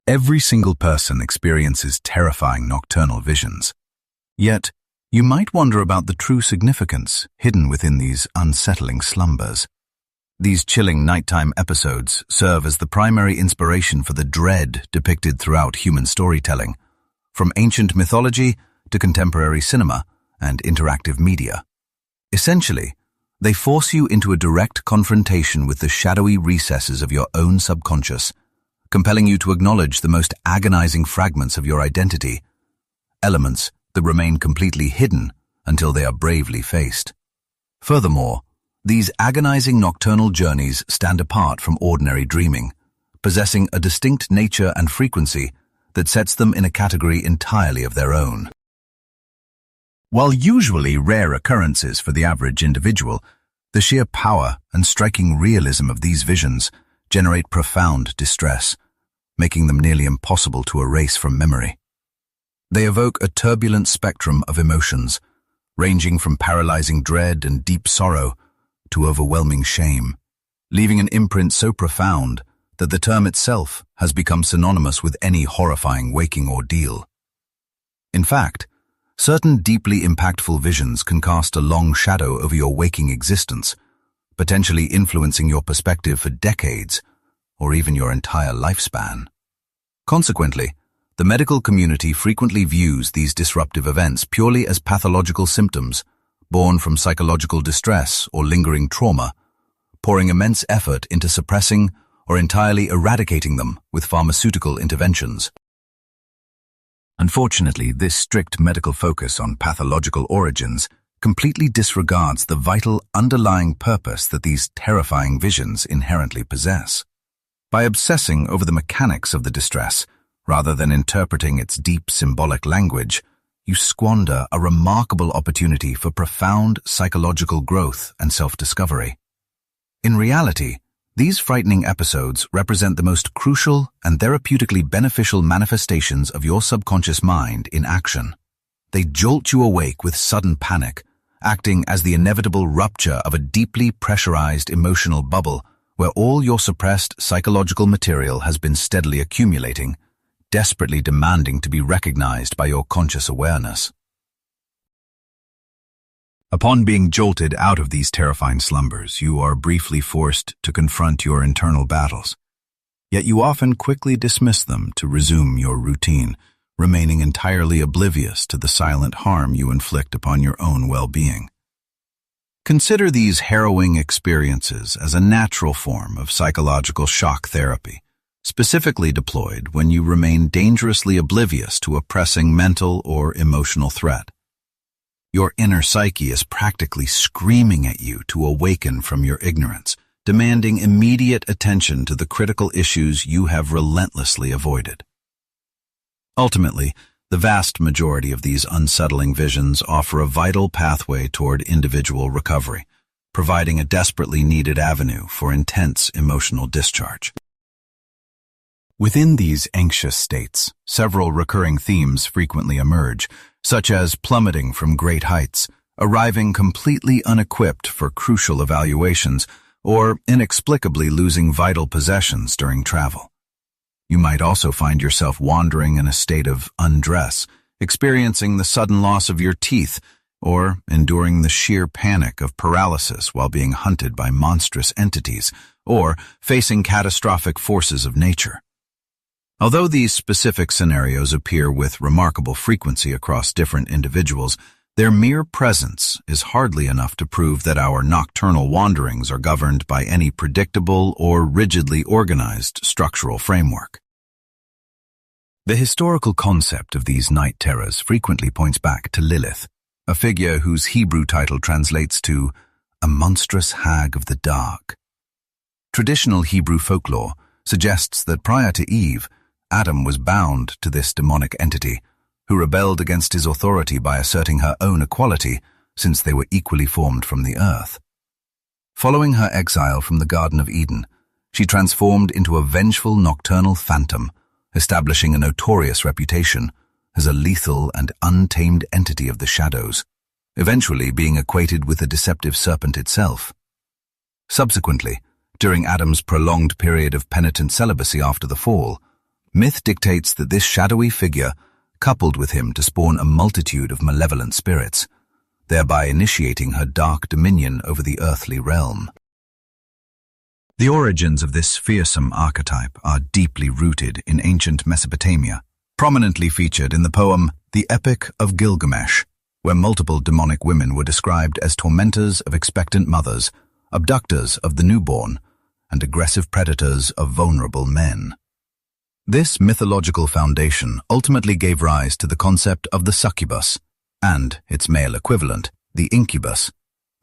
Every single person experiences terrifying nocturnal visions. Yet, you might wonder about the true significance hidden within these unsettling slumbers. These chilling nighttime episodes serve as the primary inspiration for the dread depicted throughout human storytelling, from ancient mythology to contemporary cinema and interactive media. Essentially, they force you into a direct confrontation with the shadowy recesses of your own subconscious, compelling you to acknowledge the most agonizing fragments of your identity, elements that remain completely hidden until they are bravely faced. Furthermore, these agonizing nocturnal journeys stand apart from ordinary dreaming, possessing a distinct nature and frequency that sets them in a category entirely of their own. While usually rare occurrences for the average individual, the sheer power and striking realism of these visions generate profound distress, making them nearly impossible to erase from memory. They evoke a turbulent spectrum of emotions, ranging from paralyzing dread and deep sorrow to overwhelming shame, leaving an imprint so profound that the term itself has become synonymous with any horrifying waking ordeal. In fact, certain deeply impactful visions can cast a long shadow over your waking existence, potentially influencing your perspective for decades or even your entire lifespan. Consequently, the medical community frequently views these disruptive events purely as pathological symptoms born from psychological distress or lingering trauma, pouring immense effort into suppressing or entirely eradicating them with pharmaceutical interventions. Unfortunately, this strict medical focus on pathological origins completely disregards the vital underlying purpose that these terrifying visions inherently possess. By obsessing over the mechanics of the distress, rather than interpreting its deep symbolic language, you squander a remarkable opportunity for profound psychological growth and self-discovery. In reality, these frightening episodes represent the most crucial and therapeutically beneficial manifestations of your subconscious mind in action. They jolt you awake with sudden panic, acting as the inevitable rupture of a deeply pressurized emotional bubble where all your suppressed psychological material has been steadily accumulating, desperately demanding to be recognized by your conscious awareness. Upon being jolted out of these terrifying slumbers, you are briefly forced to confront your internal battles. Yet you often quickly dismiss them to resume your routine, remaining entirely oblivious to the silent harm you inflict upon your own well-being. Consider these harrowing experiences as a natural form of psychological shock therapy, specifically deployed when you remain dangerously oblivious to a pressing mental or emotional threat. Your inner psyche is practically screaming at you to awaken from your ignorance, demanding immediate attention to the critical issues you have relentlessly avoided. Ultimately, the vast majority of these unsettling visions offer a vital pathway toward individual recovery, providing a desperately needed avenue for intense emotional discharge. Within these anxious states, several recurring themes frequently emerge, such as plummeting from great heights, arriving completely unequipped for crucial evaluations, or inexplicably losing vital possessions during travel. You might also find yourself wandering in a state of undress, experiencing the sudden loss of your teeth, or enduring the sheer panic of paralysis while being hunted by monstrous entities, or facing catastrophic forces of nature. Although these specific scenarios appear with remarkable frequency across different individuals, their mere presence is hardly enough to prove that our nocturnal wanderings are governed by any predictable or rigidly organized structural framework. The historical concept of these night terrors frequently points back to Lilith, a figure whose Hebrew title translates to a monstrous hag of the dark. Traditional Hebrew folklore suggests that prior to Eve, Adam was bound to this demonic entity, who rebelled against his authority by asserting her own equality, since they were equally formed from the earth. Following her exile from the Garden of Eden, she transformed into a vengeful nocturnal phantom, establishing a notorious reputation as a lethal and untamed entity of the shadows, eventually being equated with the deceptive serpent itself. Subsequently, during Adam's prolonged period of penitent celibacy after the fall, Myth dictates that this shadowy figure coupled with him to spawn a multitude of malevolent spirits, thereby initiating her dark dominion over the earthly realm. The origins of this fearsome archetype are deeply rooted in ancient Mesopotamia, prominently featured in the poem The Epic of Gilgamesh, where multiple demonic women were described as tormentors of expectant mothers, abductors of the newborn, and aggressive predators of vulnerable men. This mythological foundation ultimately gave rise to the concept of the succubus, and its male equivalent, the incubus,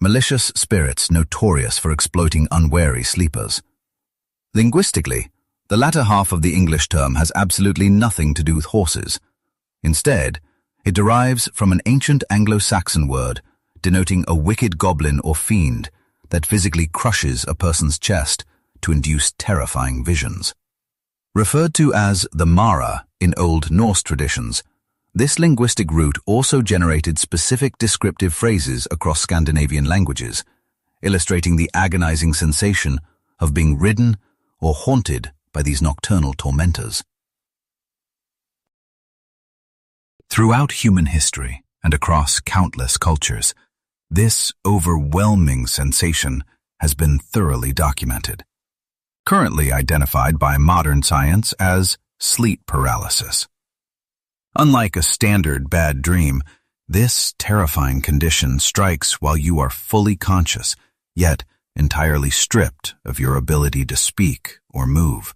malicious spirits notorious for exploiting unwary sleepers. Linguistically, the latter half of the English term has absolutely nothing to do with horses. Instead, it derives from an ancient Anglo-Saxon word denoting a wicked goblin or fiend that physically crushes a person's chest to induce terrifying visions. Referred to as the Mara in Old Norse traditions, this linguistic root also generated specific descriptive phrases across Scandinavian languages, illustrating the agonizing sensation of being ridden or haunted by these nocturnal tormentors. Throughout human history and across countless cultures, this overwhelming sensation has been thoroughly documented, currently identified by modern science as sleep paralysis. Unlike a standard bad dream, this terrifying condition strikes while you are fully conscious, yet entirely stripped of your ability to speak or move,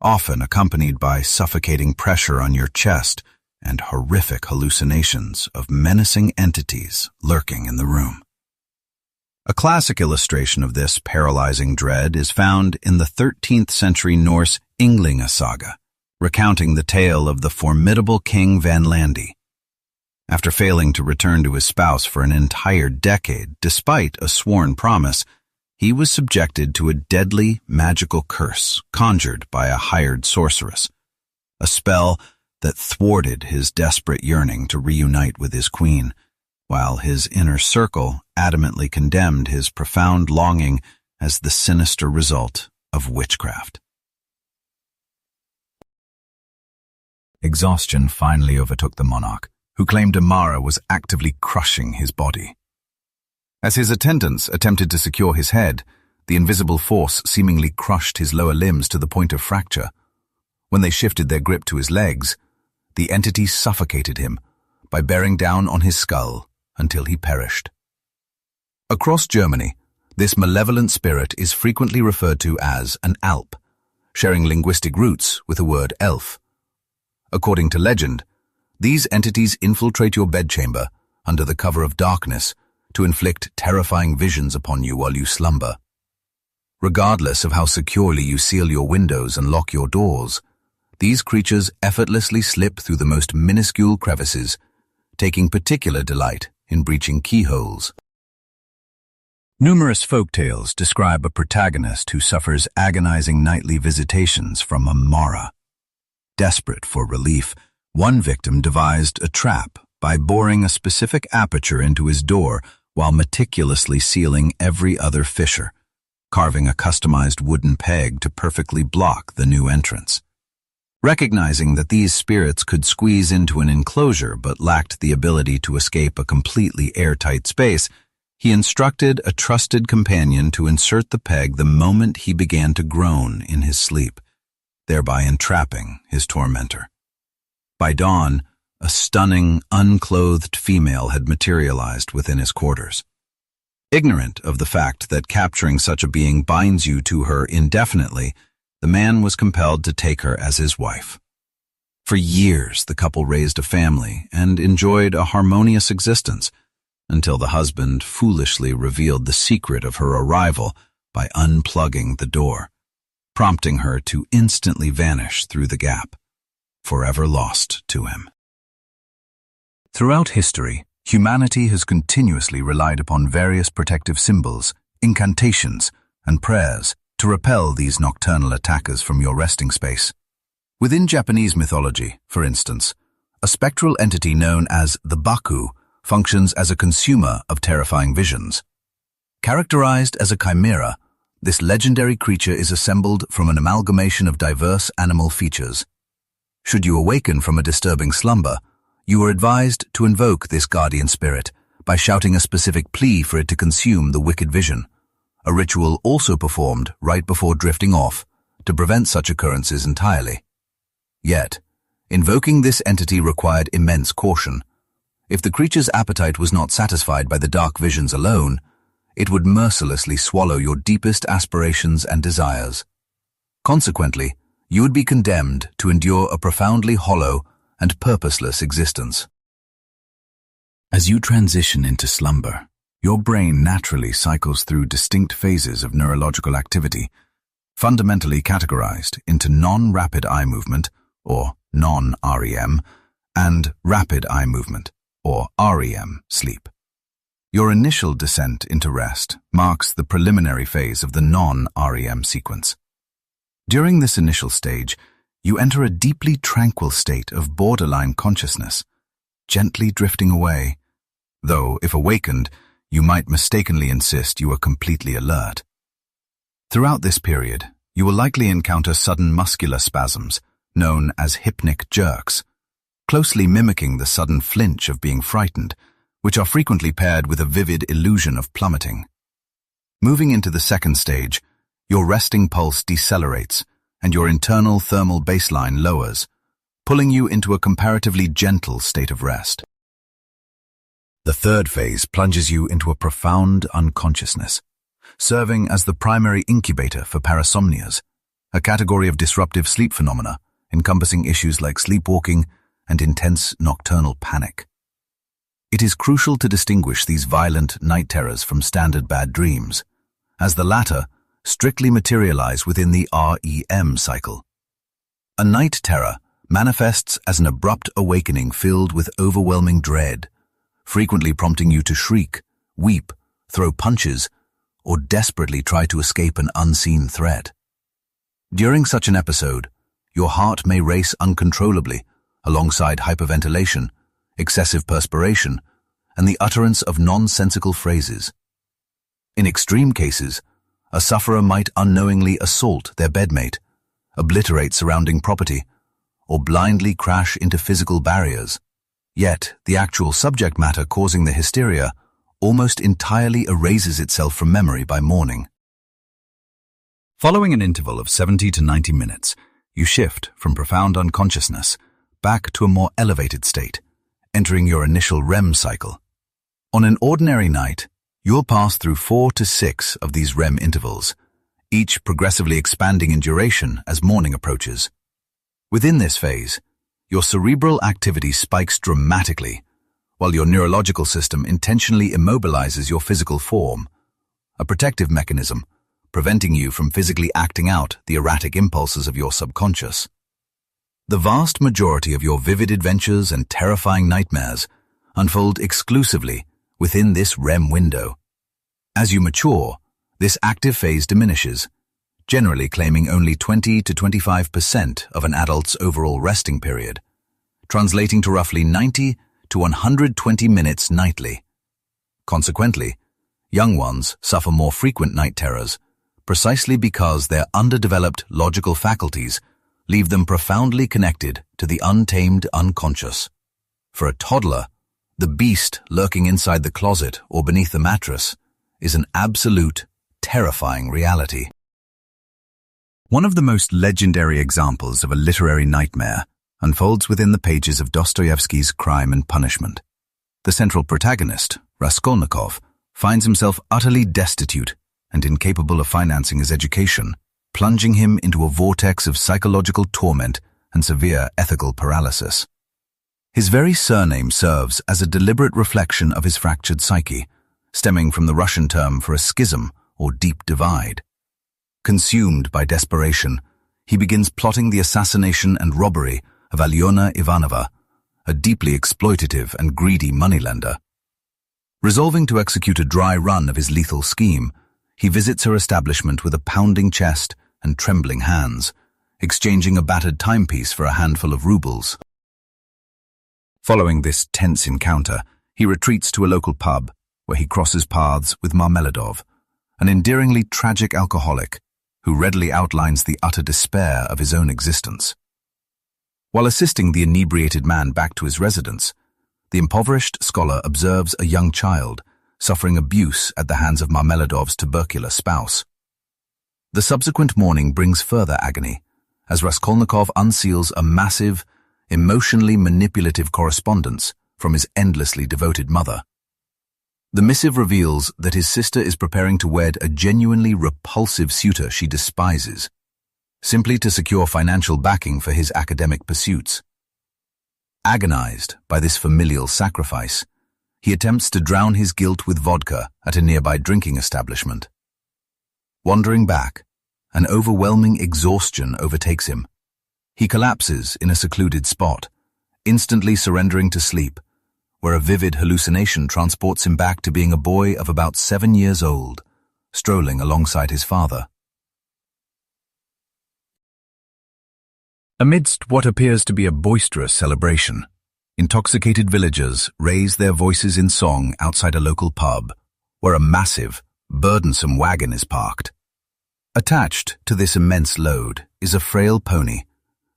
often accompanied by suffocating pressure on your chest and horrific hallucinations of menacing entities lurking in the room. A classic illustration of this paralyzing dread is found in the 13th century Norse Ynglinga saga, recounting the tale of the formidable King Vanlandi. After failing to return to his spouse for an entire decade, despite a sworn promise, he was subjected to a deadly magical curse conjured by a hired sorceress, a spell that thwarted his desperate yearning to reunite with his queen, while his inner circle adamantly condemned his profound longing as the sinister result of witchcraft. Exhaustion finally overtook the monarch, who claimed Amara was actively crushing his body. As his attendants attempted to secure his head, the invisible force seemingly crushed his lower limbs to the point of fracture. When they shifted their grip to his legs, the entity suffocated him by bearing down on his skull until he perished. Across Germany, this malevolent spirit is frequently referred to as an Alp, sharing linguistic roots with the word elf. According to legend, these entities infiltrate your bedchamber under the cover of darkness to inflict terrifying visions upon you while you slumber. Regardless of how securely you seal your windows and lock your doors, these creatures effortlessly slip through the most minuscule crevices, taking particular delight in breaching keyholes. Numerous folktales describe a protagonist who suffers agonizing nightly visitations from a Mara. Desperate for relief, one victim devised a trap by boring a specific aperture into his door while meticulously sealing every other fissure, carving a customized wooden peg to perfectly block the new entrance. Recognizing that these spirits could squeeze into an enclosure but lacked the ability to escape a completely airtight space, he instructed a trusted companion to insert the peg the moment he began to groan in his sleep, thereby entrapping his tormentor. By dawn, a stunning, unclothed female had materialized within his quarters. Ignorant of the fact that capturing such a being binds you to her indefinitely, the man was compelled to take her as his wife. For years, the couple raised a family and enjoyed a harmonious existence, until the husband foolishly revealed the secret of her arrival by unplugging the door, prompting her to instantly vanish through the gap, forever lost to him. Throughout history, humanity has continuously relied upon various protective symbols, incantations, and prayers to repel these nocturnal attackers from your resting space. Within Japanese mythology, for instance, a spectral entity known as the Baku functions as a consumer of terrifying visions. Characterized as a chimera, this legendary creature is assembled from an amalgamation of diverse animal features. Should you awaken from a disturbing slumber, you are advised to invoke this guardian spirit by shouting a specific plea for it to consume the wicked vision, a ritual also performed right before drifting off to prevent such occurrences entirely. Yet, invoking this entity required immense caution. If the creature's appetite was not satisfied by the dark visions alone, it would mercilessly swallow your deepest aspirations and desires. Consequently, you would be condemned to endure a profoundly hollow and purposeless existence. As you transition into slumber, your brain naturally cycles through distinct phases of neurological activity, fundamentally categorized into non-rapid eye movement, or non-REM, and rapid eye movement, or REM, sleep. Your initial descent into rest marks the preliminary phase of the non-REM sequence. During this initial stage, you enter a deeply tranquil state of borderline consciousness, gently drifting away, though, if awakened, you might mistakenly insist you are completely alert. Throughout this period, you will likely encounter sudden muscular spasms, known as hypnic jerks, closely mimicking the sudden flinch of being frightened, which are frequently paired with a vivid illusion of plummeting. Moving into the second stage, your resting pulse decelerates and your internal thermal baseline lowers, pulling you into a comparatively gentle state of rest. The third phase plunges you into a profound unconsciousness, serving as the primary incubator for parasomnias, a category of disruptive sleep phenomena encompassing issues like sleepwalking and intense nocturnal panic. It is crucial to distinguish these violent night terrors from standard bad dreams, as the latter strictly materialize within the REM cycle. A night terror manifests as an abrupt awakening filled with overwhelming dread, frequently prompting you to shriek, weep, throw punches, or desperately try to escape an unseen threat. During such an episode, your heart may race uncontrollably, alongside hyperventilation, excessive perspiration, and the utterance of nonsensical phrases. In extreme cases, a sufferer might unknowingly assault their bedmate, obliterate surrounding property, or blindly crash into physical barriers. Yet, the actual subject matter causing the hysteria almost entirely erases itself from memory by morning. Following an interval of 70 to 90 minutes, you shift from profound unconsciousness back to a more elevated state, entering your initial REM cycle. On an ordinary night, you'll pass through 4 to 6 of these REM intervals, each progressively expanding in duration as morning approaches. Within this phase, your cerebral activity spikes dramatically, while your neurological system intentionally immobilizes your physical form, a protective mechanism preventing you from physically acting out the erratic impulses of your subconscious. The vast majority of your vivid adventures and terrifying nightmares unfold exclusively within this REM window. As you mature, this active phase diminishes, generally claiming only 20 to 25% of an adult's overall resting period, translating to roughly 90 to 120 minutes nightly. Consequently, young ones suffer more frequent night terrors precisely because their underdeveloped logical faculties leave them profoundly connected to the untamed unconscious. For a toddler, the beast lurking inside the closet or beneath the mattress is an absolute, terrifying reality. One of the most legendary examples of a literary nightmare unfolds within the pages of Dostoevsky's Crime and Punishment. The central protagonist, Raskolnikov, finds himself utterly destitute and incapable of financing his education, plunging him into a vortex of psychological torment and severe ethical paralysis. His very surname serves as a deliberate reflection of his fractured psyche, stemming from the Russian term for a schism or deep divide. Consumed by desperation, he begins plotting the assassination and robbery of Alyona Ivanova, a deeply exploitative and greedy moneylender. Resolving to execute a dry run of his lethal scheme, he visits her establishment with a pounding chest and trembling hands, exchanging a battered timepiece for a handful of rubles. Following this tense encounter, he retreats to a local pub, where he crosses paths with Marmeladov, an endearingly tragic alcoholic who readily outlines the utter despair of his own existence. While assisting the inebriated man back to his residence, the impoverished scholar observes a young child suffering abuse at the hands of Marmeladov's tuberculous spouse. The subsequent morning brings further agony, as Raskolnikov unseals a massive, emotionally manipulative correspondence from his endlessly devoted mother. The missive reveals that his sister is preparing to wed a genuinely repulsive suitor she despises, simply to secure financial backing for his academic pursuits. Agonized by this familial sacrifice, he attempts to drown his guilt with vodka at a nearby drinking establishment. Wandering back, an overwhelming exhaustion overtakes him. He collapses in a secluded spot, instantly surrendering to sleep, where a vivid hallucination transports him back to being a boy of about 7 years old, strolling alongside his father. Amidst what appears to be a boisterous celebration, intoxicated villagers raise their voices in song outside a local pub, where a massive, burdensome wagon is parked. Attached to this immense load is a frail pony,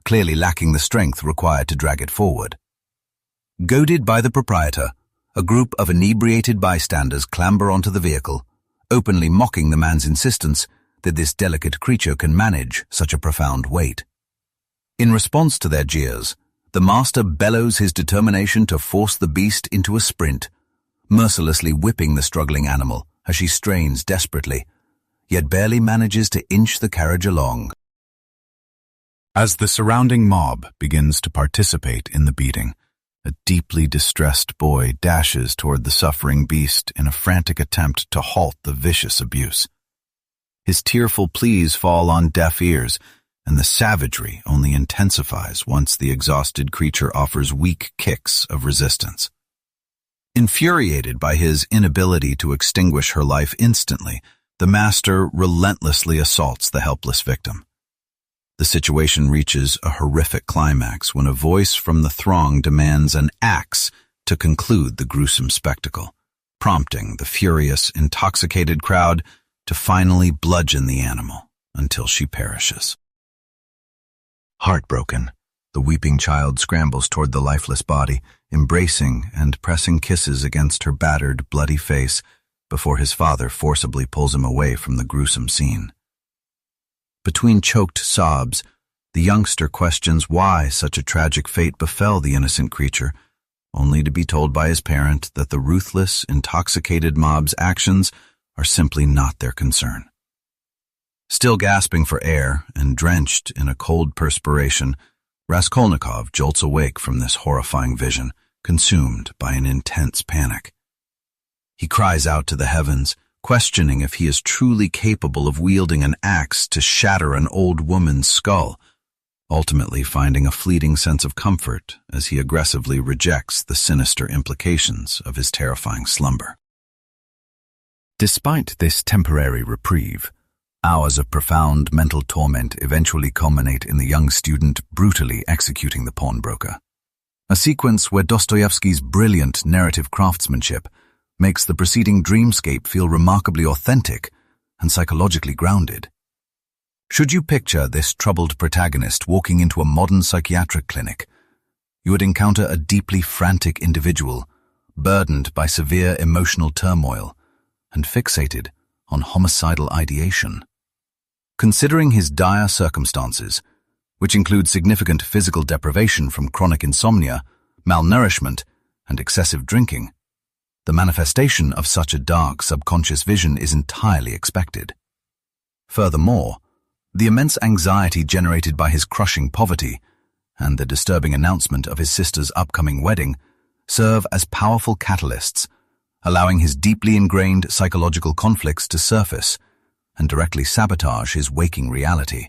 clearly lacking the strength required to drag it forward. Goaded by the proprietor, a group of inebriated bystanders clamber onto the vehicle, openly mocking the man's insistence that this delicate creature can manage such a profound weight. In response to their jeers, the master bellows his determination to force the beast into a sprint, mercilessly whipping the struggling animal as she strains desperately, yet barely manages to inch the carriage along. As the surrounding mob begins to participate in the beating, a deeply distressed boy dashes toward the suffering beast in a frantic attempt to halt the vicious abuse. His tearful pleas fall on deaf ears, and the savagery only intensifies once the exhausted creature offers weak kicks of resistance. Infuriated by his inability to extinguish her life instantly, the master relentlessly assaults the helpless victim. The situation reaches a horrific climax when a voice from the throng demands an axe to conclude the gruesome spectacle, prompting the furious, intoxicated crowd to finally bludgeon the animal until she perishes. Heartbroken, the weeping child scrambles toward the lifeless body, embracing and pressing kisses against her battered, bloody face before his father forcibly pulls him away from the gruesome scene. Between choked sobs, the youngster questions why such a tragic fate befell the innocent creature, only to be told by his parent that the ruthless, intoxicated mob's actions are simply not their concern. Still gasping for air and drenched in a cold perspiration, Raskolnikov jolts awake from this horrifying vision, consumed by an intense panic. He cries out to the heavens, questioning if he is truly capable of wielding an axe to shatter an old woman's skull, ultimately finding a fleeting sense of comfort as he aggressively rejects the sinister implications of his terrifying slumber. Despite this temporary reprieve, hours of profound mental torment eventually culminate in the young student brutally executing the pawnbroker. A sequence where Dostoevsky's brilliant narrative craftsmanship makes the preceding dreamscape feel remarkably authentic and psychologically grounded. Should you picture this troubled protagonist walking into a modern psychiatric clinic, you would encounter a deeply frantic individual, burdened by severe emotional turmoil and fixated on homicidal ideation. Considering his dire circumstances, which include significant physical deprivation from chronic insomnia, malnourishment, and excessive drinking, the manifestation of such a dark subconscious vision is entirely expected. Furthermore, the immense anxiety generated by his crushing poverty and the disturbing announcement of his sister's upcoming wedding serve as powerful catalysts, allowing his deeply ingrained psychological conflicts to surface and directly sabotage his waking reality.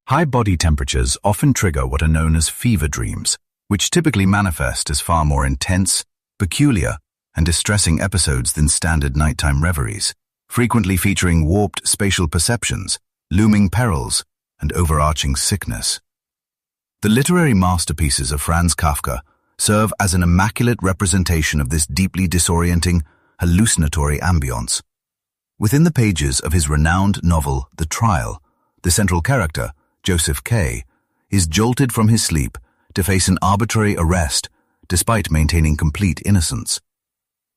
High body temperatures often trigger what are known as fever dreams, which typically manifest as far more intense, peculiar, and distressing episodes than standard nighttime reveries, frequently featuring warped spatial perceptions, looming perils, and overarching sickness. The literary masterpieces of Franz Kafka serve as an immaculate representation of this deeply disorienting, hallucinatory ambience. Within the pages of his renowned novel, The Trial, the central character, Joseph K., is jolted from his sleep to face an arbitrary arrest despite maintaining complete innocence.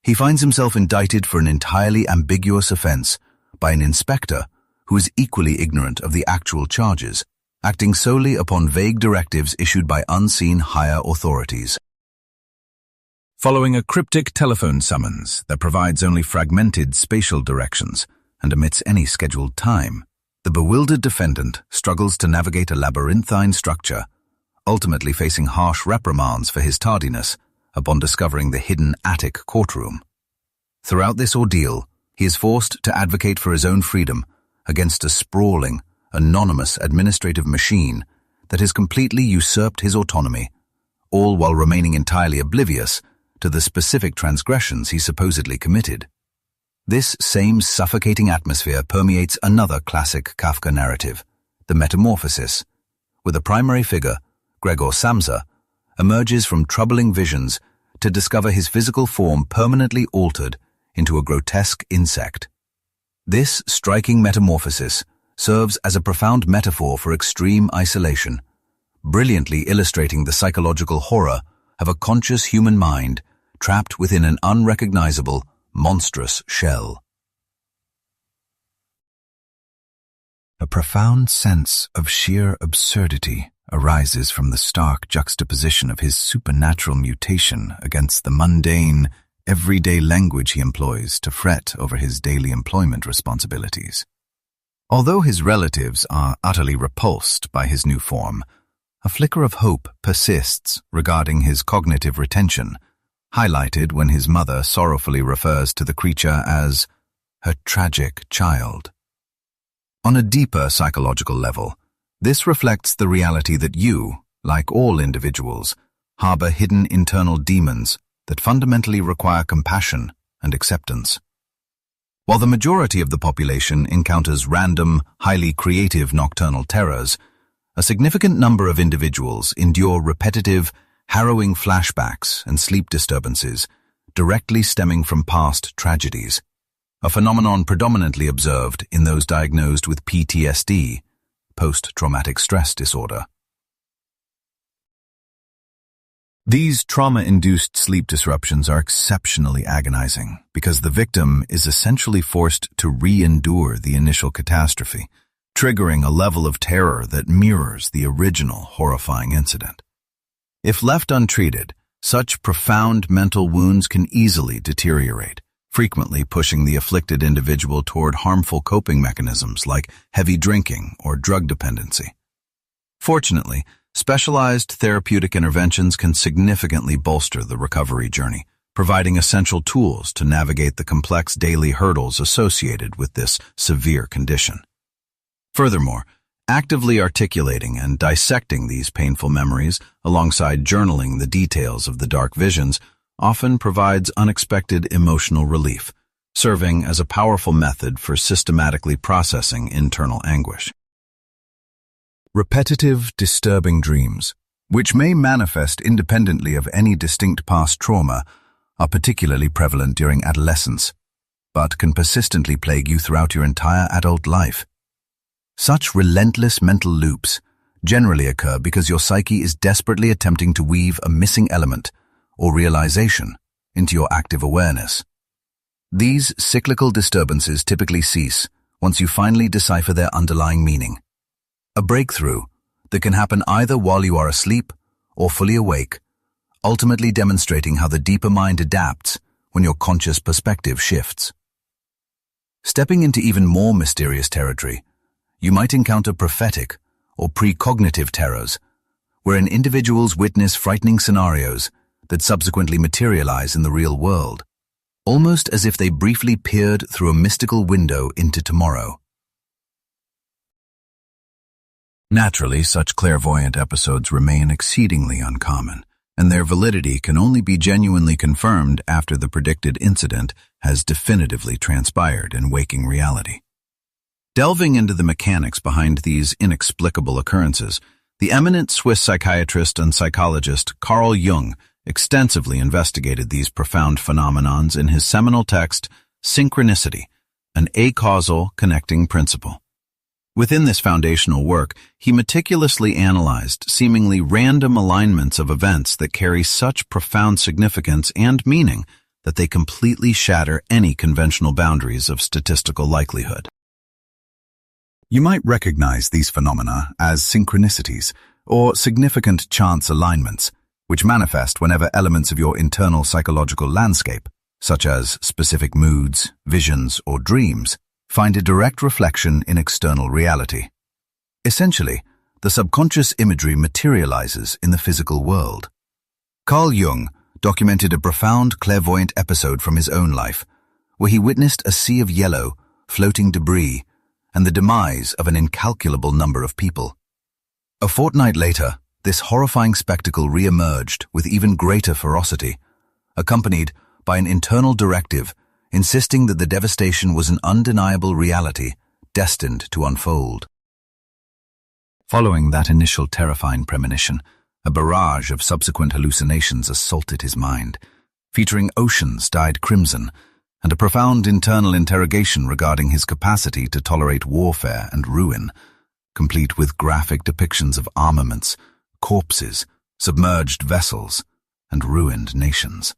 He finds himself indicted for an entirely ambiguous offense by an inspector who is equally ignorant of the actual charges, acting solely upon vague directives issued by unseen higher authorities. Following a cryptic telephone summons that provides only fragmented spatial directions and omits any scheduled time, the bewildered defendant struggles to navigate a labyrinthine structure, ultimately facing harsh reprimands for his tardiness upon discovering the hidden attic courtroom. Throughout this ordeal, he is forced to advocate for his own freedom against a sprawling, anonymous administrative machine that has completely usurped his autonomy, all while remaining entirely oblivious to the specific transgressions he supposedly committed. This same suffocating atmosphere permeates another classic Kafka narrative, the Metamorphosis, where the primary figure, Gregor Samsa, emerges from troubling visions to discover his physical form permanently altered into a grotesque insect. This striking metamorphosis serves as a profound metaphor for extreme isolation, brilliantly illustrating the psychological horror of a conscious human mind trapped within an unrecognizable, monstrous shell. A profound sense of sheer absurdity arises from the stark juxtaposition of his supernatural mutation against the mundane, everyday language he employs to fret over his daily employment responsibilities. Although his relatives are utterly repulsed by his new form, a flicker of hope persists regarding his cognitive retention, highlighted when his mother sorrowfully refers to the creature as her tragic child. On a deeper psychological level, this reflects the reality that you, like all individuals, harbor hidden internal demons that fundamentally require compassion and acceptance. While the majority of the population encounters random, highly creative nocturnal terrors, a significant number of individuals endure repetitive, harrowing flashbacks and sleep disturbances directly stemming from past tragedies, a phenomenon predominantly observed in those diagnosed with PTSD, post-traumatic stress disorder. These trauma-induced sleep disruptions are exceptionally agonizing because the victim is essentially forced to re-endure the initial catastrophe, triggering a level of terror that mirrors the original horrifying incident. If left untreated, such profound mental wounds can easily deteriorate, frequently pushing the afflicted individual toward harmful coping mechanisms like heavy drinking or drug dependency. Fortunately, specialized therapeutic interventions can significantly bolster the recovery journey, providing essential tools to navigate the complex daily hurdles associated with this severe condition. Furthermore, actively articulating and dissecting these painful memories alongside journaling the details of the dark visions often provides unexpected emotional relief, serving as a powerful method for systematically processing internal anguish. Repetitive, disturbing dreams, which may manifest independently of any distinct past trauma, are particularly prevalent during adolescence, but can persistently plague you throughout your entire adult life. Such relentless mental loops generally occur because your psyche is desperately attempting to weave a missing element or realization into your active awareness. These cyclical disturbances typically cease once you finally decipher their underlying meaning. A breakthrough that can happen either while you are asleep or fully awake, ultimately demonstrating how the deeper mind adapts when your conscious perspective shifts. Stepping into even more mysterious territory, you might encounter prophetic or precognitive terrors, wherein individuals witness frightening scenarios that subsequently materialize in the real world, almost as if they briefly peered through a mystical window into tomorrow. Naturally, such clairvoyant episodes remain exceedingly uncommon, and their validity can only be genuinely confirmed after the predicted incident has definitively transpired in waking reality. Delving into the mechanics behind these inexplicable occurrences, the eminent Swiss psychiatrist and psychologist Carl Jung extensively investigated these profound phenomenons in his seminal text, Synchronicity, an acausal connecting principle. Within this foundational work, he meticulously analyzed seemingly random alignments of events that carry such profound significance and meaning that they completely shatter any conventional boundaries of statistical likelihood. You might recognize these phenomena as synchronicities or significant chance alignments, which manifest whenever elements of your internal psychological landscape, such as specific moods, visions, or dreams, find a direct reflection in external reality. Essentially, the subconscious imagery materializes in the physical world. Carl Jung documented a profound clairvoyant episode from his own life, where he witnessed a sea of yellow, floating debris, and the demise of an incalculable number of people. A fortnight later, this horrifying spectacle re-emerged with even greater ferocity, accompanied by an internal directive insisting that the devastation was an undeniable reality destined to unfold. Following that initial terrifying premonition, a barrage of subsequent hallucinations assaulted his mind, featuring oceans dyed crimson and a profound internal interrogation regarding his capacity to tolerate warfare and ruin, complete with graphic depictions of armaments, corpses, submerged vessels, and ruined nations.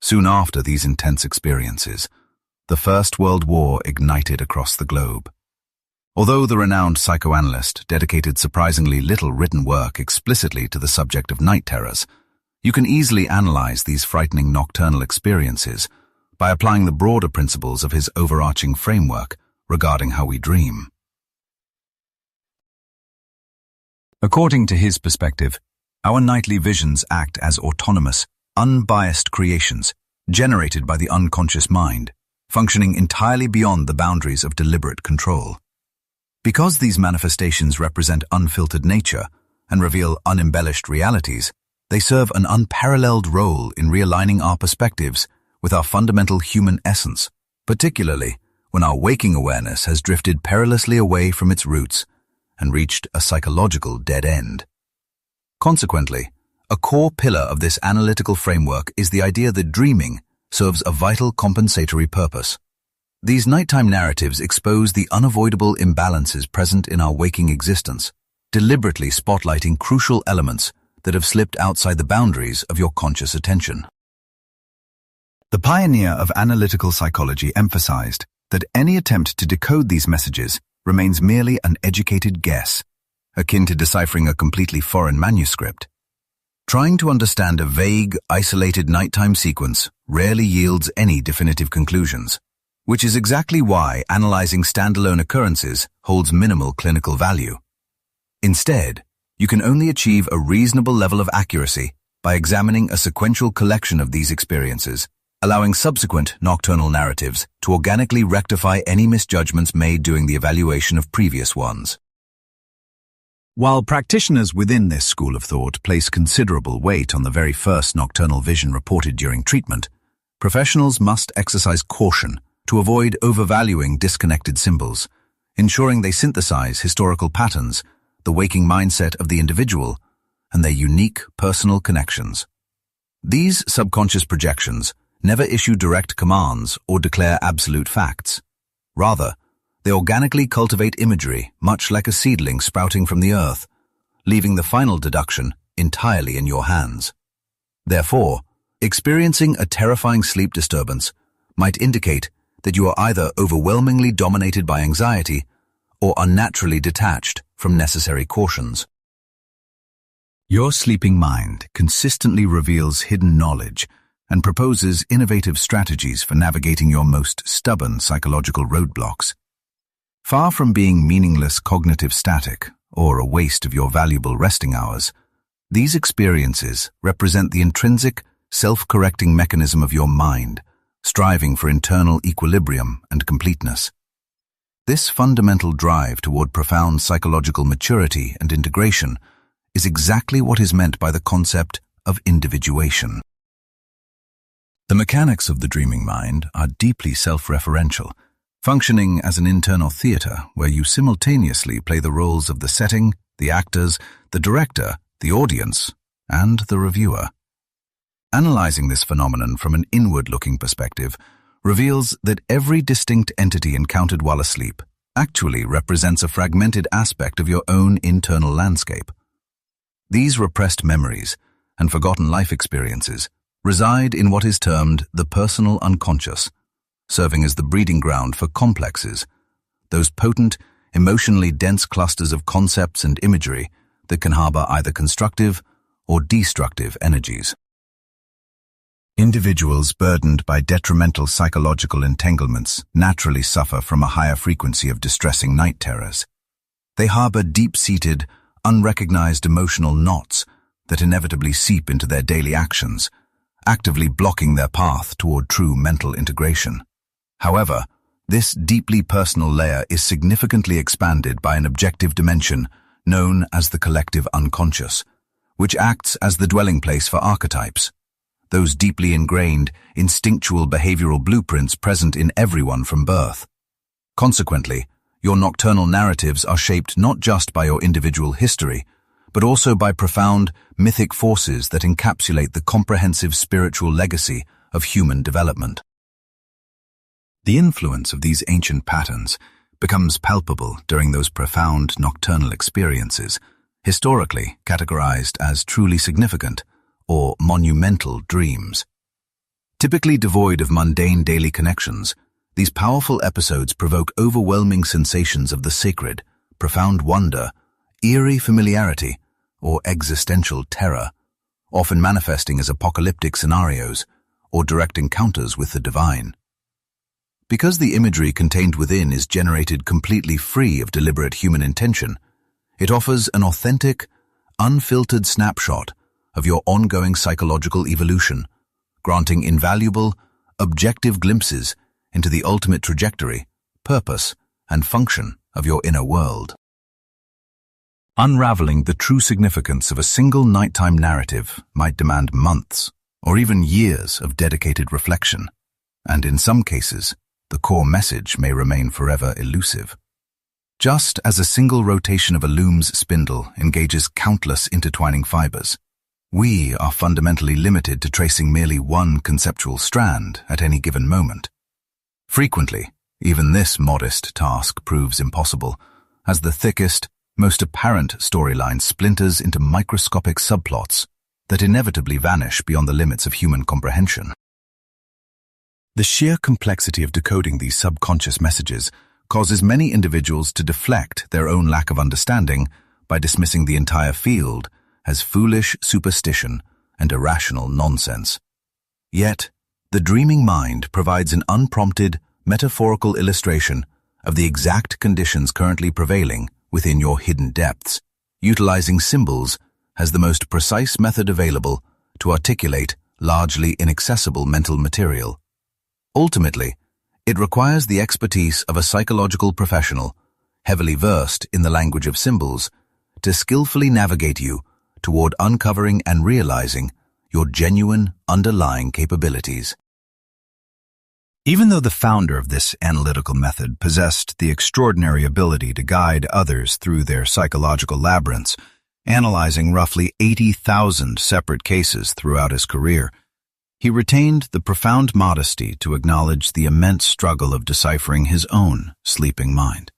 Soon after these intense experiences, the First World War ignited across the globe. Although the renowned psychoanalyst dedicated surprisingly little written work explicitly to the subject of night terrors, you can easily analyze these frightening nocturnal experiences by applying the broader principles of his overarching framework regarding how we dream. According to his perspective, our nightly visions act as autonomous, unbiased creations generated by the unconscious mind, functioning entirely beyond the boundaries of deliberate control. Because these manifestations represent unfiltered nature and reveal unembellished realities, they serve an unparalleled role in realigning our perspectives with our fundamental human essence, particularly when our waking awareness has drifted perilously away from its roots and reached a psychological dead end. Consequently, a core pillar of this analytical framework is the idea that dreaming serves a vital compensatory purpose. These nighttime narratives expose the unavoidable imbalances present in our waking existence, deliberately spotlighting crucial elements that have slipped outside the boundaries of your conscious attention. The pioneer of analytical psychology emphasized that any attempt to decode these messages remains merely an educated guess, akin to deciphering a completely foreign manuscript. Trying to understand a vague, isolated nighttime sequence rarely yields any definitive conclusions, which is exactly why analyzing standalone occurrences holds minimal clinical value. Instead, you can only achieve a reasonable level of accuracy by examining a sequential collection of these experiences, allowing subsequent nocturnal narratives to organically rectify any misjudgments made during the evaluation of previous ones. While practitioners within this school of thought place considerable weight on the very first nocturnal vision reported during treatment, professionals must exercise caution to avoid overvaluing disconnected symbols, ensuring they synthesize historical patterns, the waking mindset of the individual, and their unique personal connections. These subconscious projections never issue direct commands or declare absolute facts. Rather, they organically cultivate imagery, much like a seedling sprouting from the earth, leaving the final deduction entirely in your hands. Therefore, experiencing a terrifying sleep disturbance might indicate that you are either overwhelmingly dominated by anxiety or unnaturally detached from necessary cautions. Your sleeping mind consistently reveals hidden knowledge and proposes innovative strategies for navigating your most stubborn psychological roadblocks. Far from being meaningless cognitive static or a waste of your valuable resting hours, these experiences represent the intrinsic, self-correcting mechanism of your mind, striving for internal equilibrium and completeness. This fundamental drive toward profound psychological maturity and integration is exactly what is meant by the concept of individuation. The mechanics of the dreaming mind are deeply self-referential, functioning as an internal theater where you simultaneously play the roles of the setting, the actors, the director, the audience, and the reviewer. Analyzing this phenomenon from an inward-looking perspective reveals that every distinct entity encountered while asleep actually represents a fragmented aspect of your own internal landscape. These repressed memories and forgotten life experiences reside in what is termed the personal unconscious, serving as the breeding ground for complexes, those potent, emotionally dense clusters of concepts and imagery that can harbor either constructive or destructive energies. Individuals burdened by detrimental psychological entanglements naturally suffer from a higher frequency of distressing night terrors. They harbor deep-seated, unrecognized emotional knots that inevitably seep into their daily actions, actively blocking their path toward true mental integration. However, this deeply personal layer is significantly expanded by an objective dimension known as the collective unconscious, which acts as the dwelling place for archetypes, those deeply ingrained, instinctual behavioral blueprints present in everyone from birth. Consequently, your nocturnal narratives are shaped not just by your individual history, but also by profound, mythic forces that encapsulate the comprehensive spiritual legacy of human development. The influence of these ancient patterns becomes palpable during those profound nocturnal experiences, historically categorized as truly significant or monumental dreams. Typically devoid of mundane daily connections, these powerful episodes provoke overwhelming sensations of the sacred, profound wonder, eerie familiarity, or existential terror, often manifesting as apocalyptic scenarios or direct encounters with the divine. Because the imagery contained within is generated completely free of deliberate human intention, it offers an authentic, unfiltered snapshot of your ongoing psychological evolution, granting invaluable, objective glimpses into the ultimate trajectory, purpose, and function of your inner world. Unraveling the true significance of a single nighttime narrative might demand months or even years of dedicated reflection, and in some cases, the core message may remain forever elusive. Just as a single rotation of a loom's spindle engages countless intertwining fibers, we are fundamentally limited to tracing merely one conceptual strand at any given moment. Frequently, even this modest task proves impossible, as the thickest, most apparent storyline splinters into microscopic subplots that inevitably vanish beyond the limits of human comprehension. The sheer complexity of decoding these subconscious messages causes many individuals to deflect their own lack of understanding by dismissing the entire field as foolish superstition and irrational nonsense. Yet, the dreaming mind provides an unprompted, metaphorical illustration of the exact conditions currently prevailing within your hidden depths, utilizing symbols as the most precise method available to articulate largely inaccessible mental material. Ultimately, it requires the expertise of a psychological professional, heavily versed in the language of symbols, to skillfully navigate you toward uncovering and realizing your genuine underlying capabilities. Even though the founder of this analytical method possessed the extraordinary ability to guide others through their psychological labyrinths, analyzing roughly 80,000 separate cases throughout his career, he retained the profound modesty to acknowledge the immense struggle of deciphering his own sleeping mind.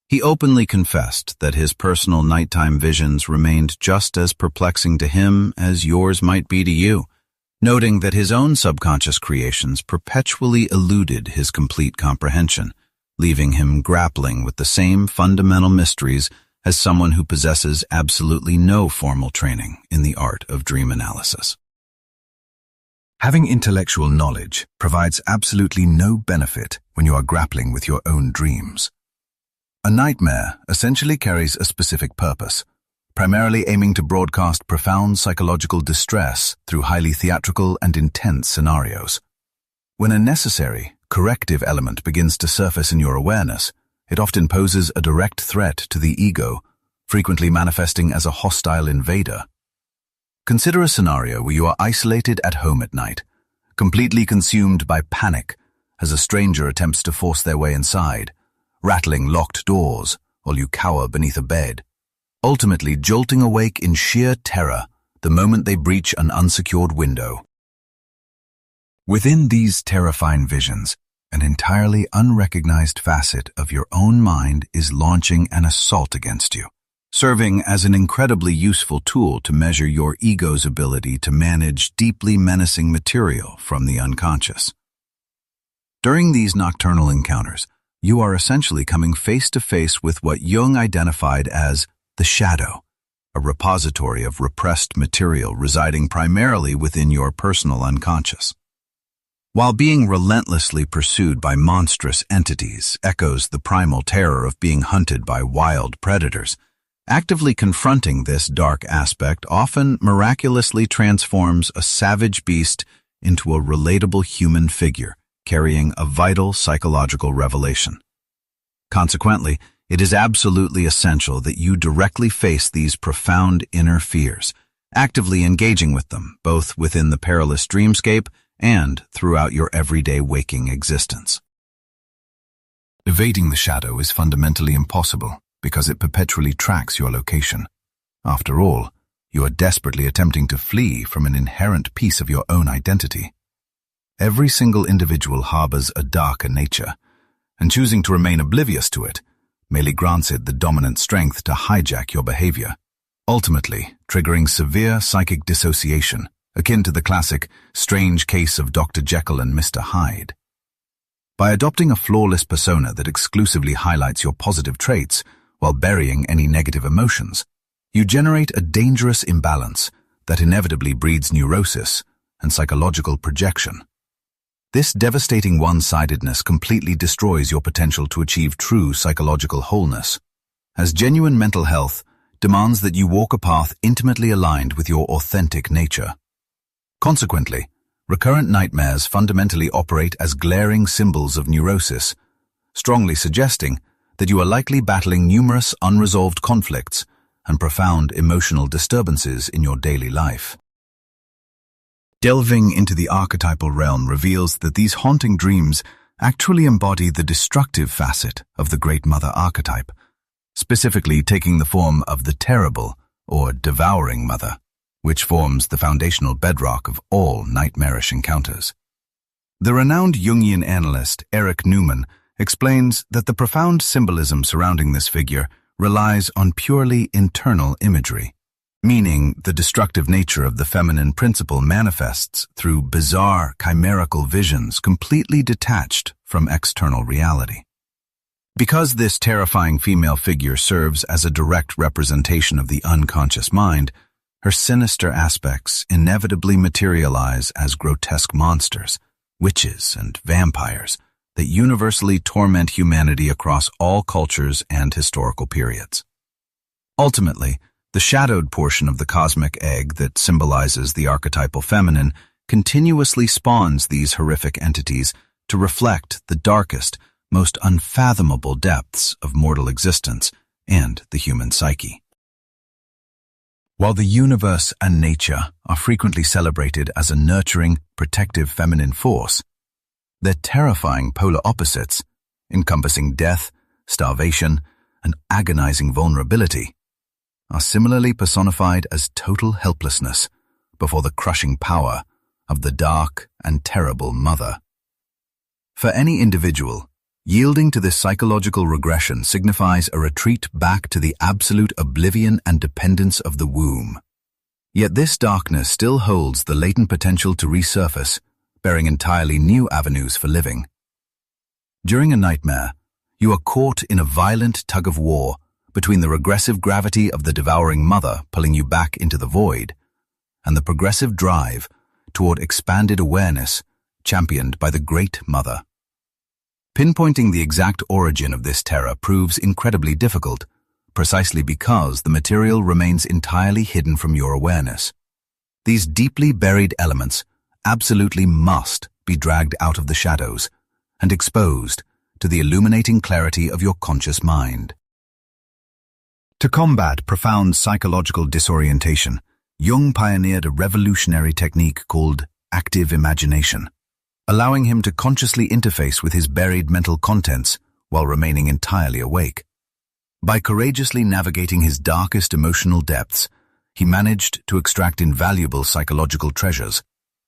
He openly confessed that his personal nighttime visions remained just as perplexing to him as yours might be to you, noting that his own subconscious creations perpetually eluded his complete comprehension, leaving him grappling with the same fundamental mysteries as someone who possesses absolutely no formal training in the art of dream analysis. Having intellectual knowledge provides absolutely no benefit when you are grappling with your own dreams. A nightmare essentially carries a specific purpose, primarily aiming to broadcast profound psychological distress through highly theatrical and intense scenarios. When a necessary, corrective element begins to surface in your awareness, it often poses a direct threat to the ego, frequently manifesting as a hostile invader. Consider a scenario where you are isolated at home at night, completely consumed by panic as a stranger attempts to force their way inside, rattling locked doors while you cower beneath a bed, ultimately jolting awake in sheer terror the moment they breach an unsecured window. Within these terrifying visions, An entirely unrecognized facet of your own mind is launching an assault against you, serving as an incredibly useful tool to measure your ego's ability to manage deeply menacing material from the unconscious. During these nocturnal encounters, you are essentially coming face to face with what Jung identified as the shadow, a repository of repressed material residing primarily within your personal unconscious. While being relentlessly pursued by monstrous entities echoes the primal terror of being hunted by wild predators, actively confronting this dark aspect often miraculously transforms a savage beast into a relatable human figure, carrying a vital psychological revelation. Consequently, it is absolutely essential that you directly face these profound inner fears, actively engaging with them, both within the perilous dreamscape and throughout your everyday waking existence. Evading the shadow is fundamentally impossible because it perpetually tracks your location. After all, you are desperately attempting to flee from an inherent piece of your own identity. Every single individual harbors a darker nature, and choosing to remain oblivious to it merely grants it the dominant strength to hijack your behavior, ultimately triggering severe psychic dissociation, akin to the classic strange case of Dr. Jekyll and Mr. Hyde. By adopting a flawless persona that exclusively highlights your positive traits while burying any negative emotions, you generate a dangerous imbalance that inevitably breeds neurosis and psychological projection. This devastating one-sidedness completely destroys your potential to achieve true psychological wholeness, as genuine mental health demands that you walk a path intimately aligned with your authentic nature. Consequently, recurrent nightmares fundamentally operate as glaring symbols of neurosis, strongly suggesting that you are likely battling numerous unresolved conflicts and profound emotional disturbances in your daily life. Delving into the archetypal realm reveals that these haunting dreams actually embody the destructive facet of the Great Mother archetype, specifically taking the form of the terrible or devouring mother, which forms the foundational bedrock of all nightmarish encounters. The renowned Jungian analyst Erich Neumann explains that the profound symbolism surrounding this figure relies on purely internal imagery, meaning the destructive nature of the feminine principle manifests through bizarre, chimerical visions completely detached from external reality. Because this terrifying female figure serves as a direct representation of the unconscious mind, her sinister aspects inevitably materialize as grotesque monsters, witches, and vampires that universally torment humanity across all cultures and historical periods. Ultimately, the shadowed portion of the cosmic egg that symbolizes the archetypal feminine continuously spawns these horrific entities to reflect the darkest, most unfathomable depths of mortal existence and the human psyche. While the universe and nature are frequently celebrated as a nurturing, protective feminine force, their terrifying polar opposites, encompassing death, starvation, and agonizing vulnerability, are similarly personified as total helplessness before the crushing power of the dark and terrible mother. For any individual, yielding to this psychological regression signifies a retreat back to the absolute oblivion and dependence of the womb. Yet this darkness still holds the latent potential to resurface, bearing entirely new avenues for living. During a nightmare, you are caught in a violent tug-of-war between the regressive gravity of the devouring mother pulling you back into the void and the progressive drive toward expanded awareness championed by the Great Mother. Pinpointing the exact origin of this terror proves incredibly difficult, precisely because the material remains entirely hidden from your awareness. These deeply buried elements absolutely must be dragged out of the shadows and exposed to the illuminating clarity of your conscious mind. To combat profound psychological disorientation, Jung pioneered a revolutionary technique called active imagination, allowing him to consciously interface with his buried mental contents while remaining entirely awake. By courageously navigating his darkest emotional depths, he managed to extract invaluable psychological treasures,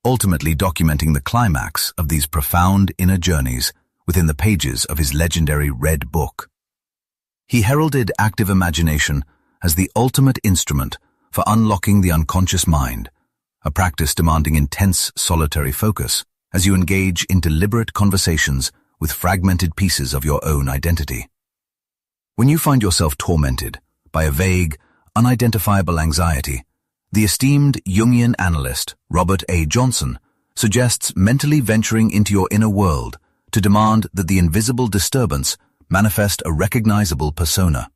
ultimately documenting the climax of these profound inner journeys within the pages of his legendary Red Book. He heralded active imagination as the ultimate instrument for unlocking the unconscious mind, a practice demanding intense solitary focus as you engage in deliberate conversations with fragmented pieces of your own identity. When you find yourself tormented by a vague, unidentifiable anxiety, the esteemed Jungian analyst Robert A. Johnson suggests mentally venturing into your inner world to demand that the invisible disturbance manifest a recognizable persona.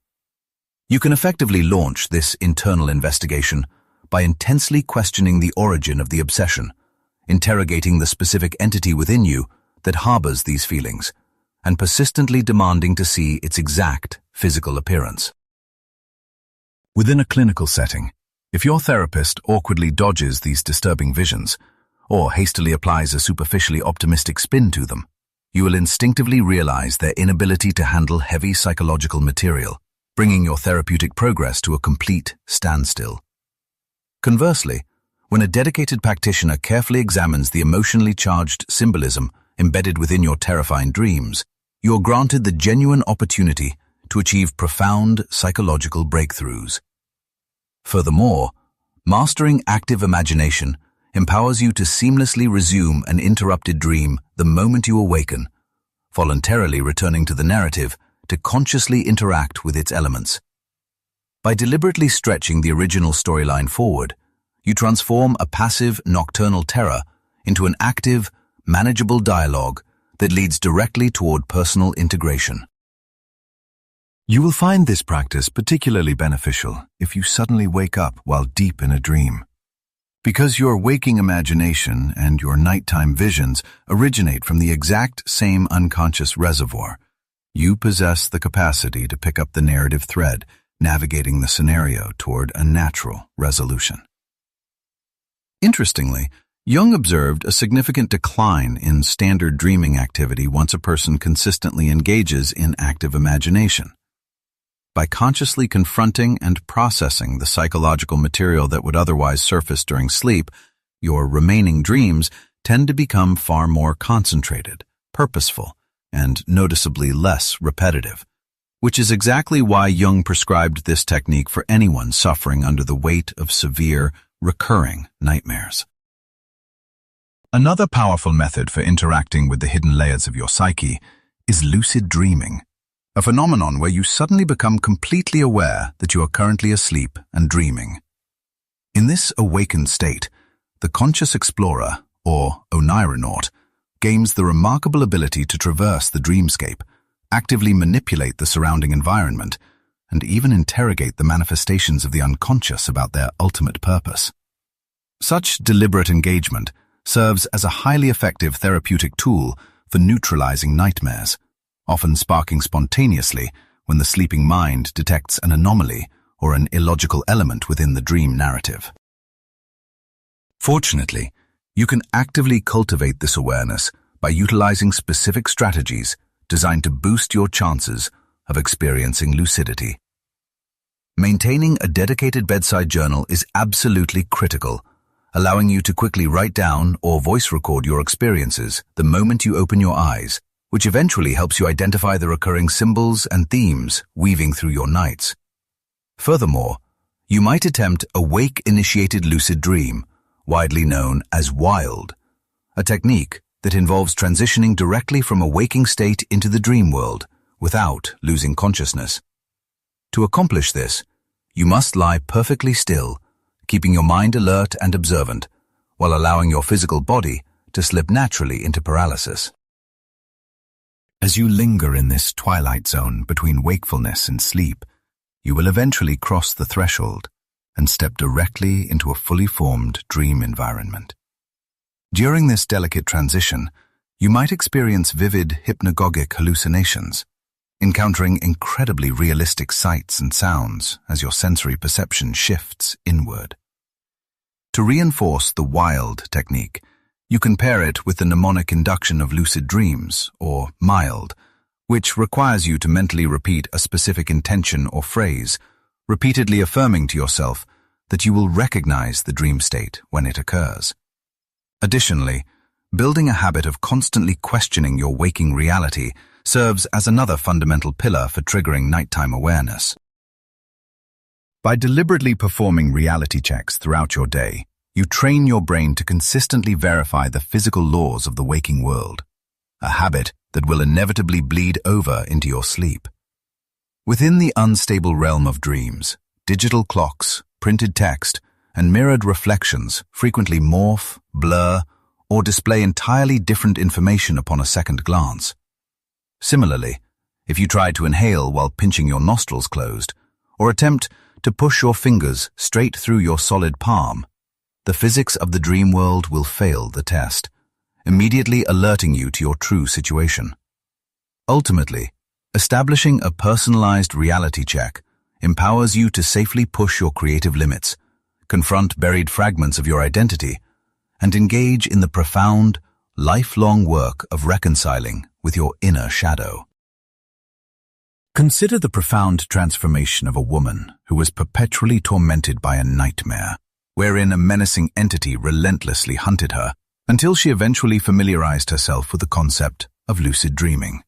You can effectively launch this internal investigation by intensely questioning the origin of the obsession, interrogating the specific entity within you that harbors these feelings, and persistently demanding to see its exact physical appearance. Within a clinical setting, if your therapist awkwardly dodges these disturbing visions, or hastily applies a superficially optimistic spin to them, you will instinctively realize their inability to handle heavy psychological material, bringing your therapeutic progress to a complete standstill. Conversely, when a dedicated practitioner carefully examines the emotionally charged symbolism embedded within your terrifying dreams, you are granted the genuine opportunity to achieve profound psychological breakthroughs. Furthermore, mastering active imagination empowers you to seamlessly resume an interrupted dream the moment you awaken, voluntarily returning to the narrative to consciously interact with its elements. By deliberately stretching the original storyline forward, you transform a passive nocturnal terror into an active, manageable dialogue that leads directly toward personal integration. You will find this practice particularly beneficial if you suddenly wake up while deep in a dream. Because your waking imagination and your nighttime visions originate from the exact same unconscious reservoir, you possess the capacity to pick up the narrative thread, navigating the scenario toward a natural resolution. Interestingly, Jung observed a significant decline in standard dreaming activity once a person consistently engages in active imagination. By consciously confronting and processing the psychological material that would otherwise surface during sleep, your remaining dreams tend to become far more concentrated, purposeful, and noticeably less repetitive, which is exactly why Jung prescribed this technique for anyone suffering under the weight of severe, recurring nightmares. Another powerful method for interacting with the hidden layers of your psyche is lucid dreaming, a phenomenon where you suddenly become completely aware that you are currently asleep and dreaming. In this awakened state, the conscious explorer, or oneironaut, gains the remarkable ability to traverse the dreamscape, actively manipulate the surrounding environment, and even interrogate the manifestations of the unconscious about their ultimate purpose. Such deliberate engagement serves as a highly effective therapeutic tool for neutralizing nightmares, often sparking spontaneously when the sleeping mind detects an anomaly or an illogical element within the dream narrative. Fortunately, you can actively cultivate this awareness by utilizing specific strategies designed to boost your chances of experiencing lucidity. Maintaining a dedicated bedside journal is absolutely critical, allowing you to quickly write down or voice record your experiences the moment you open your eyes, which eventually helps you identify the recurring symbols and themes weaving through your nights. Furthermore, you might attempt a wake-initiated lucid dream, widely known as wild, a technique that involves transitioning directly from a waking state into the dream world without losing consciousness. To accomplish this, you must lie perfectly still, keeping your mind alert and observant, while allowing your physical body to slip naturally into paralysis. As you linger in this twilight zone between wakefulness and sleep, you will eventually cross the threshold and step directly into a fully formed dream environment. During this delicate transition, you might experience vivid hypnagogic hallucinations, encountering incredibly realistic sights and sounds as your sensory perception shifts inward. To reinforce the wild technique, you can pair it with the mnemonic induction of lucid dreams, or MILD, which requires you to mentally repeat a specific intention or phrase, repeatedly affirming to yourself that you will recognize the dream state when it occurs. Additionally, Building a habit of constantly questioning your waking reality serves as another fundamental pillar for triggering nighttime awareness. By deliberately performing reality checks throughout your day, you train your brain to consistently verify the physical laws of the waking world, a habit that will inevitably bleed over into your sleep. Within the unstable realm of dreams, digital clocks, printed text, and mirrored reflections frequently morph, blur, or display entirely different information upon a second glance. Similarly, if you try to inhale while pinching your nostrils closed, or attempt to push your fingers straight through your solid palm, the physics of the dream world will fail the test, immediately alerting you to your true situation. Ultimately, establishing a personalized reality check empowers you to safely push your creative limits, confront buried fragments of your identity, and engage in the profound, lifelong work of reconciling with your inner shadow. Consider the profound transformation of a woman who was perpetually tormented by a nightmare, wherein a menacing entity relentlessly hunted her, until she eventually familiarized herself with the concept of lucid dreaming.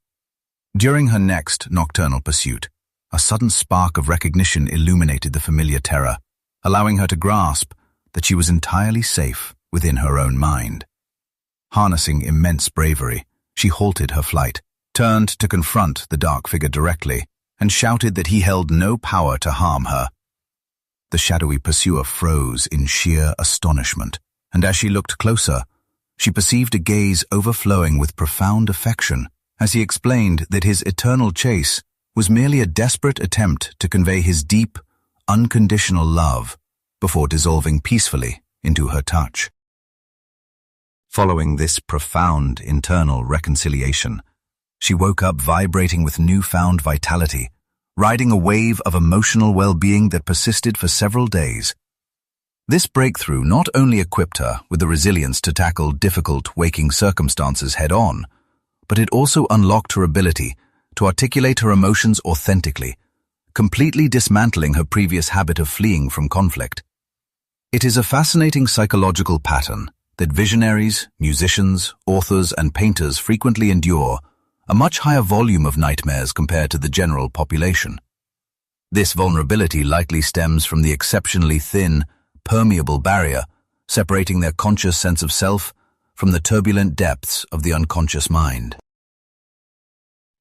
During her next nocturnal pursuit, a sudden spark of recognition illuminated the familiar terror, allowing her to grasp that she was entirely safe within her own mind. Harnessing immense bravery, she halted her flight, turned to confront the dark figure directly, and shouted that he held no power to harm her. The shadowy pursuer froze in sheer astonishment, and as she looked closer, she perceived a gaze overflowing with profound affection as he explained that his eternal chase was merely a desperate attempt to convey his deep, unconditional love before dissolving peacefully into her touch. Following this profound internal reconciliation, she woke up vibrating with newfound vitality, riding a wave of emotional well-being that persisted for several days. This breakthrough not only equipped her with the resilience to tackle difficult waking circumstances head-on, but it also unlocked her ability to articulate her emotions authentically, completely dismantling her previous habit of fleeing from conflict. It is a fascinating psychological pattern that visionaries, musicians, authors, and painters frequently endure a much higher volume of nightmares compared to the general population. This vulnerability likely stems from the exceptionally thin, permeable barrier separating their conscious sense of self from the turbulent depths of the unconscious mind.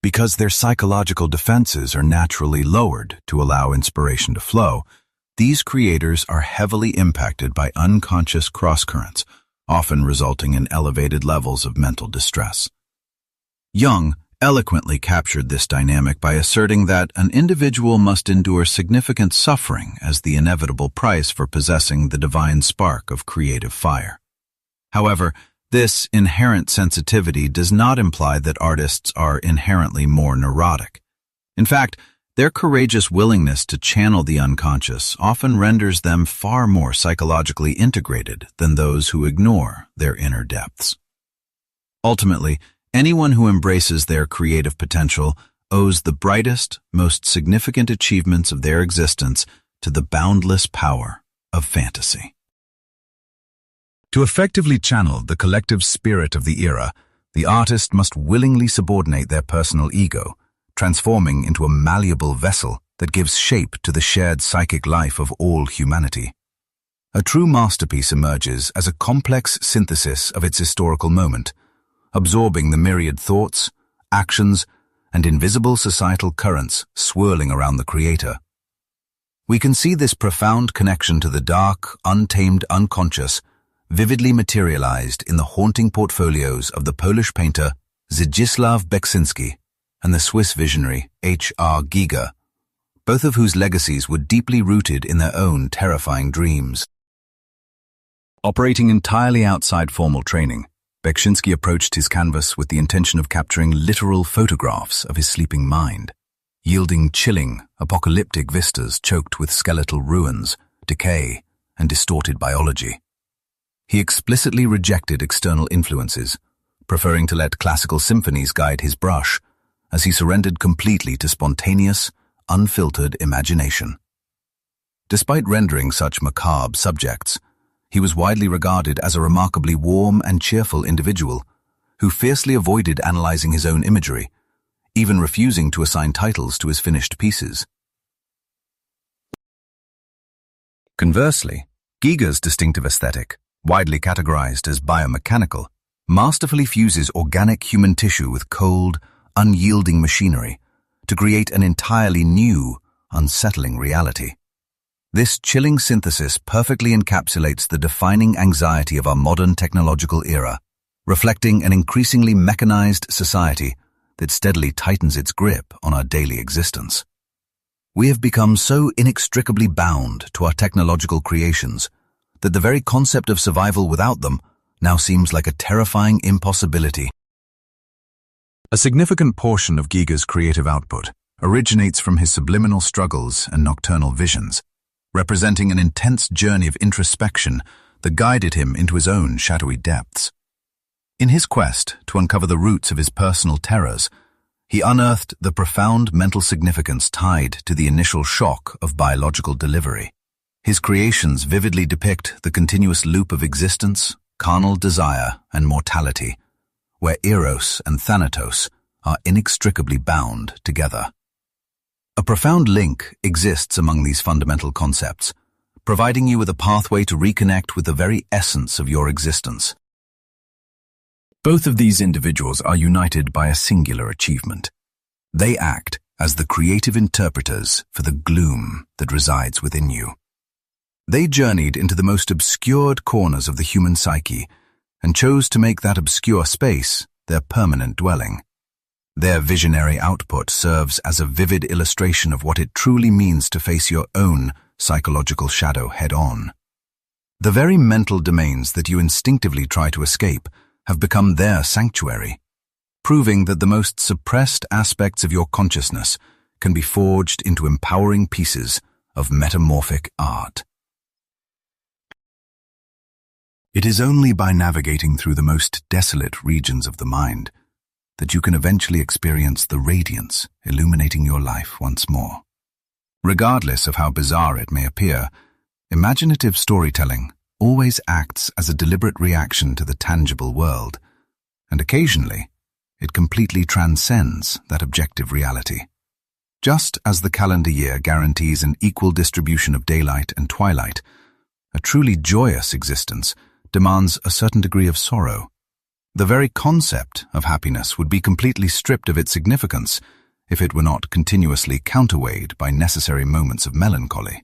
Because their psychological defenses are naturally lowered to allow inspiration to flow, these creators are heavily impacted by unconscious crosscurrents, often resulting in elevated levels of mental distress. Jung eloquently captured this dynamic by asserting that an individual must endure significant suffering as the inevitable price for possessing the divine spark of creative fire. However, this inherent sensitivity does not imply that artists are inherently more neurotic. In fact, their courageous willingness to channel the unconscious often renders them far more psychologically integrated than those who ignore their inner depths. Ultimately, anyone who embraces their creative potential owes the brightest, most significant achievements of their existence to the boundless power of fantasy. To effectively channel the collective spirit of the era, the artist must willingly subordinate their personal ego, transforming into a malleable vessel that gives shape to the shared psychic life of all humanity. A true masterpiece emerges as a complex synthesis of its historical moment, absorbing the myriad thoughts, actions, and invisible societal currents swirling around the creator. We can see this profound connection to the dark, untamed unconscious vividly materialized in the haunting portfolios of the Polish painter Zdzisław Beksinski and the Swiss visionary H.R. Giger, both of whose legacies were deeply rooted in their own terrifying dreams. Operating entirely outside formal training, Beksinski approached his canvas with the intention of capturing literal photographs of his sleeping mind, yielding chilling, apocalyptic vistas choked with skeletal ruins, decay, and distorted biology. He explicitly rejected external influences, preferring to let classical symphonies guide his brush, as he surrendered completely to spontaneous, unfiltered imagination. Despite rendering such macabre subjects, He was widely regarded as a remarkably warm and cheerful individual who fiercely avoided analyzing his own imagery, even refusing to assign titles to his finished pieces. Conversely, Giger's distinctive aesthetic, widely categorized as biomechanical, masterfully fuses organic human tissue with cold, unyielding machinery to create an entirely new, unsettling reality. This chilling synthesis perfectly encapsulates the defining anxiety of our modern technological era, reflecting an increasingly mechanized society that steadily tightens its grip on our daily existence. We have become so inextricably bound to our technological creations that the very concept of survival without them now seems like a terrifying impossibility. A significant portion of Giger's creative output originates from his subliminal struggles and nocturnal visions, representing an intense journey of introspection that guided him into his own shadowy depths. In his quest to uncover the roots of his personal terrors, he unearthed the profound mental significance tied to the initial shock of biological delivery. His creations vividly depict the continuous loop of existence, carnal desire, and mortality, where Eros and Thanatos are inextricably bound together. A profound link exists among these fundamental concepts, providing you with a pathway to reconnect with the very essence of your existence. Both of these individuals are united by a singular achievement. They act as the creative interpreters for the gloom that resides within you. They journeyed into the most obscured corners of the human psyche and chose to make that obscure space their permanent dwelling. Their visionary output serves as a vivid illustration of what it truly means to face your own psychological shadow head-on. The very mental domains that you instinctively try to escape have become their sanctuary, proving that the most suppressed aspects of your consciousness can be forged into empowering pieces of metamorphic art. It is only by navigating through the most desolate regions of the mind that you can eventually experience the radiance illuminating your life once more. Regardless of how bizarre it may appear, imaginative storytelling always acts as a deliberate reaction to the tangible world, and occasionally it completely transcends that objective reality. Just as the calendar year guarantees an equal distribution of daylight and twilight, a truly joyous existence demands a certain degree of sorrow. The very concept of happiness would be completely stripped of its significance if it were not continuously counterweighed by necessary moments of melancholy.